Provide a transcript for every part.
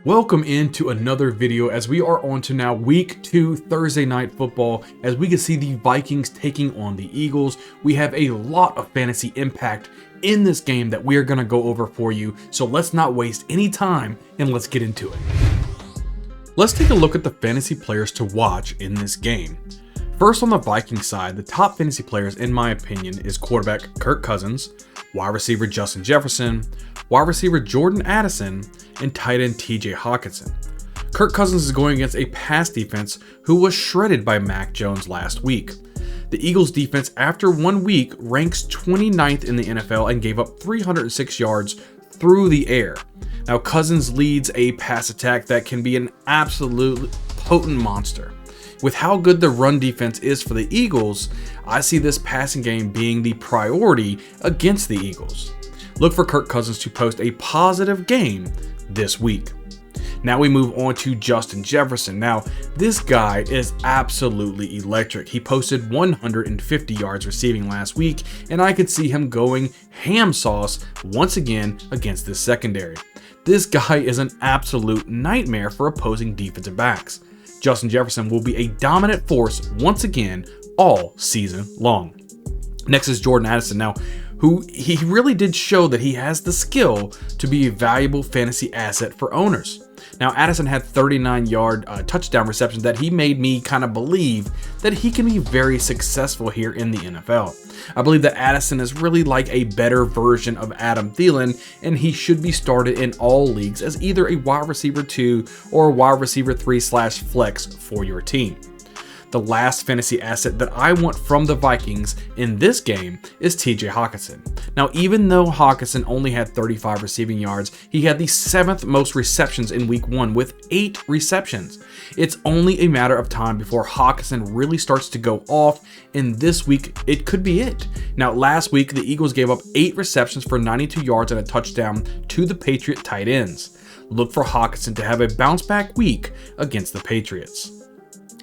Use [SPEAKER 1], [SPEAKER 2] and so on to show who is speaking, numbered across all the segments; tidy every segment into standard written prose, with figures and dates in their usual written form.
[SPEAKER 1] Welcome into another video as we are on to now week 2 Thursday night football. As we can see the Vikings taking on the Eagles. We have a lot of fantasy impact in this game that we are going to go over for you. So let's not waste any time and let's get into it. Let's take a look at the fantasy players to watch in this game. First, on the Vikings side, the top fantasy players in my opinion is quarterback Kirk Cousins, wide receiver Justin Jefferson, wide receiver Jordan Addison, and tight end TJ Hockenson. Kirk Cousins is going against a pass defense who was shredded by Mac Jones last week. The Eagles defense after 1 week ranks 29th in the NFL and gave up 306 yards through the air. Now Cousins leads a pass attack that can be an absolute potent monster. With how good the run defense is for the Eagles, I see this passing game being the priority against the Eagles. Look for Kirk Cousins to post a positive game this week. Now we move on to Justin Jefferson. Now, this guy is absolutely electric. He posted 150 yards receiving last week, and I could see him going ham sauce once again against this secondary. This guy is an absolute nightmare for opposing defensive backs. Justin Jefferson will be a dominant force once again all season long. Next is Jordan Addison. Now, he really did show that he has the skill to be a valuable fantasy asset for owners. Now, Addison had 39-yard touchdown receptions that he made me kind of believe that he can be very successful here in the NFL. I believe that Addison is really like a better version of Adam Thielen, and he should be started in all leagues as either a wide receiver 2 or a wide receiver 3/flex for your team. The last fantasy asset that I want from the Vikings in this game is TJ Hockenson. Now, even though Hockenson only had 35 receiving yards, he had the 7th most receptions in week 1 with 8 receptions. It's only a matter of time before Hockenson really starts to go off, and this week it could be it. Now, last week the Eagles gave up 8 receptions for 92 yards and a touchdown to the Patriot tight ends. Look for Hockenson to have a bounce back week against the Patriots.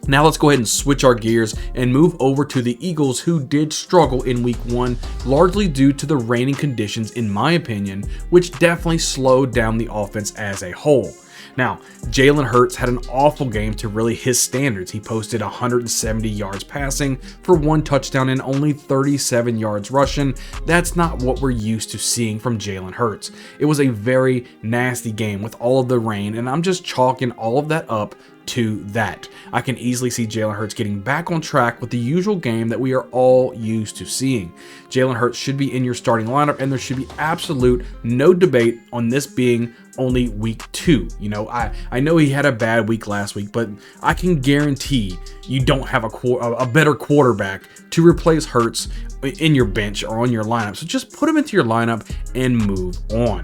[SPEAKER 1] Now let's go ahead and switch our gears and move over to the Eagles, who did struggle in week 1, largely due to the raining conditions in my opinion, which definitely slowed down the offense as a whole. Now, Jalen Hurts had an awful game to really his standards. He posted 170 yards passing for 1 touchdown and only 37 yards rushing. That's not what we're used to seeing from Jalen Hurts. It was a very nasty game with all of the rain, and I'm just chalking all of that up to that. I can easily see Jalen Hurts getting back on track with the usual game that we are all used to seeing. Jalen Hurts should be in your starting lineup, and there should be absolute no debate on this being only week 2. You know, I know he had a bad week last week, but I can guarantee you don't have a better quarterback to replace Hurts in your bench or on your lineup. So just put him into your lineup and move on.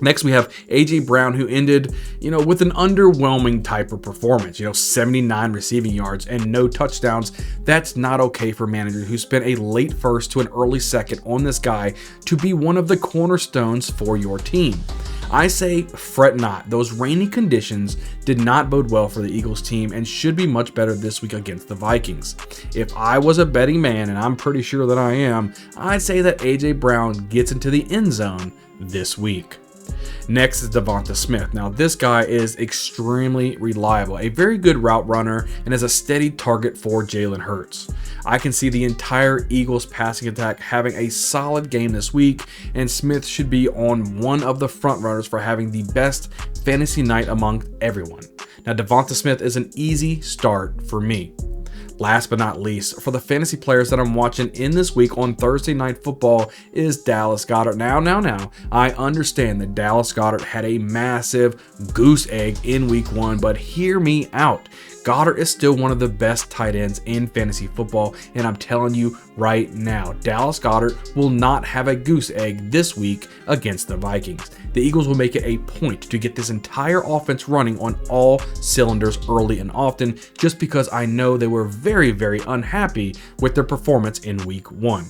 [SPEAKER 1] Next, we have A.J. Brown, who ended, with an underwhelming type of performance. 79 receiving yards and no touchdowns. That's not okay for managers who spent a late first to an early second on this guy to be one of the cornerstones for your team. I say fret not. Those rainy conditions did not bode well for the Eagles team and should be much better this week against the Vikings. If I was a betting man, and I'm pretty sure that I am, I'd say that A.J. Brown gets into the end zone this week. Next is Devonta Smith. Now, this guy is extremely reliable, a very good route runner, and is a steady target for Jalen Hurts. I can see the entire Eagles passing attack having a solid game this week, and Smith should be on one of the front runners for having the best fantasy night among everyone. Now, Devonta Smith is an easy start for me. Last but not least, for the fantasy players that I'm watching in this week on Thursday Night Football is Dallas Goedert. Now, I understand that Dallas Goedert had a massive goose egg in week 1, but hear me out. Goddard is still one of the best tight ends in fantasy football, and I'm telling you right now, Dallas Goedert will not have a goose egg this week against the Vikings. The Eagles will make it a point to get this entire offense running on all cylinders early and often, just because I know they were very, very unhappy with their performance in week 1.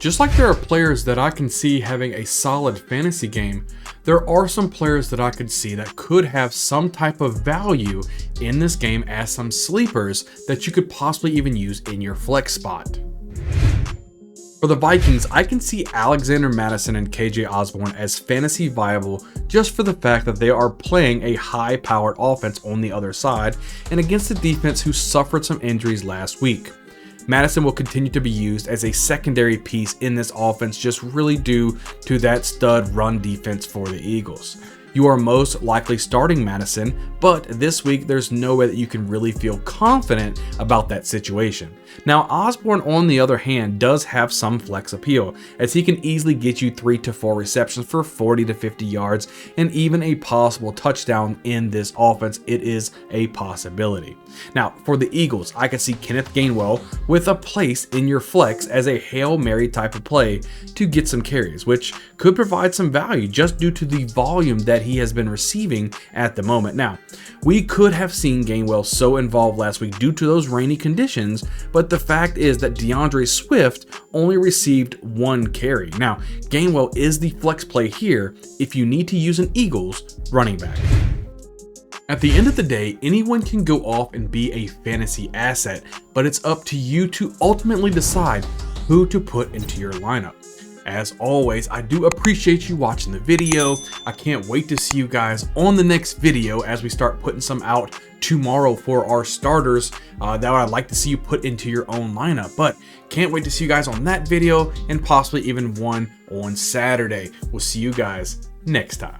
[SPEAKER 1] Just like there are players that I can see having a solid fantasy game, there are some players that I could see that could have some type of value in this game as some sleepers that you could possibly even use in your flex spot. For the Vikings, I can see Alexander Mattison and KJ Osborne as fantasy viable just for the fact that they are playing a high-powered offense on the other side and against a defense who suffered some injuries last week. Mattison will continue to be used as a secondary piece in this offense just really due to that stud run defense for the Eagles. You are most likely starting Mattison, but this week there's no way that you can really feel confident about that situation. Now, Osborne, on the other hand, does have some flex appeal, as he can easily get you 3 to 4 receptions for 40 to 50 yards and even a possible touchdown in this offense. It is a possibility. Now, for the Eagles, I can see Kenneth Gainwell with a place in your flex as a Hail Mary type of play to get some carries, which could provide some value just due to the volume that he has been receiving at the moment. Now, we could have seen Gainwell so involved last week due to those rainy conditions, but the fact is that DeAndre Swift only received 1 carry. Now, Gainwell is the flex play here if you need to use an Eagles running back. At the end of the day, anyone can go off and be a fantasy asset, but it's up to you to ultimately decide who to put into your lineup. As always, I do appreciate you watching the video. I can't wait to see you guys on the next video as we start putting some out tomorrow for our starters that I'd like to see you put into your own lineup. But can't wait to see you guys on that video and possibly even one on Saturday. We'll see you guys next time.